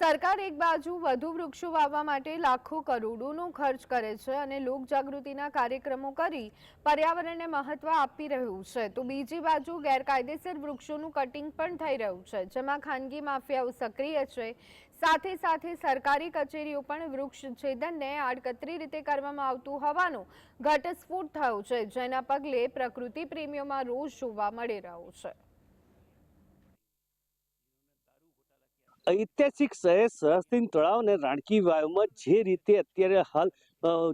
સરકાર એક બાજુ વધુ વૃક્ષો વાવવા માટે લાખો કરોડોનો ખર્ચ કરે છે અને લોકજાગૃતિના કાર્યક્રમો કરી પર્યાવરણને મહત્વ આપી રહ્યું છે, તો બીજી બાજુ ગેરકાયદેસર વૃક્ષોનું કટિંગ પણ થઈ રહ્યું છે, જેમાં ખાનગી માફિયાઓ સક્રિય છે। સાથે સાથે સરકારી કચેરીઓ પણ વૃક્ષ છેદનને આડકતરી રીતે કરવામાં આવતું હોવાનો ઘટસ્ફોટ થયો છે, જેના પગલે પ્રકૃતિ પ્રેમીઓમાં રોષ જોવા મળી રહ્યો છે। ઐતિહાસિક શહેર સરહસ્તીન તળાવ અને રાણકી વાવમાં જે રીતે અત્યારે હાલ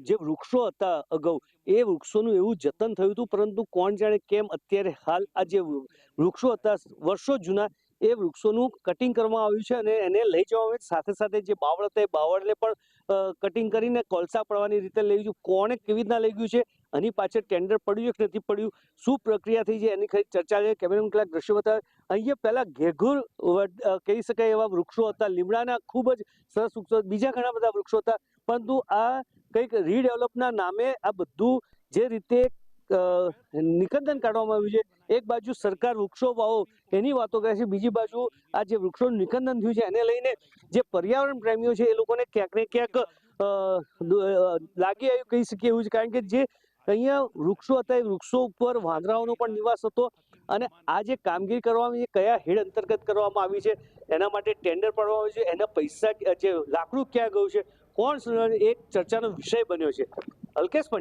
જે વૃક્ષો હતા અગાઉ એ વૃક્ષોનું એવું જતન થયું હતું, પરંતુ કોણ જાણે કેમ અત્યારે હાલ આ જે વૃક્ષો હતા વર્ષો જૂના એ વૃક્ષોનું કટિંગ કરવામાં આવ્યું છે અને એને લઈ જવામાં આવે। સાથે સાથે જે બાવળ હતા એ બાવળને પણ કટિંગ કરીને કોલસા પડવાની રીતે લઈ ગયું। કોણે કેવી રીતના લઈ ગયું છે, આની પાછળ ટેન્ડર પડ્યું કે નથી પડ્યું, શું પ્રક્રિયા થઈ છે એની ખરી ચર્ચા છે। કેમેરામેન કેટલાક દ્રશ્યો બતાવે। અહીંયા પહેલા ઘેઘુર કહી શકાય એવા વૃક્ષો હતા, લીમડાના ખૂબ જ સરસ વૃક્ષો, બીજા ઘણા બધા વૃક્ષો હતા, પરંતુ આ કંઈક રીડેવલપના નામે આ બધું જે રીતે નિકંદન કાઢવામાં આવ્યું છે, એક બાજુ સરકાર વૃક્ષો વાવો એની વાતો કરે છે, બીજી બાજુ આ જે વૃક્ષોનું નિકંદન થયું છે એને લઈને જે પર્યાવરણ પ્રેમીઓ છે એ લોકોને ક્યાંક ને ક્યાંક લાગી આવ્યું કહી શકીએ એવું છે। કારણ કે જે અહીંયા વૃક્ષો હતા એ વૃક્ષો ઉપર વાંદરાઓનો પણ નિવાસ હતો અને આ જે કામગીરી કરવામાં આવી છે કયા હેડ અંતર્ગત કરવામાં આવી છે, એના માટે ટેન્ડર પાડવામાં આવ્યું છે, એના પૈસા જે લાકડું ક્યાં ગયું છે, કોણ એક ચર્ચાનો વિષય બન્યો છે। અલ્કેશ પંડ્યા।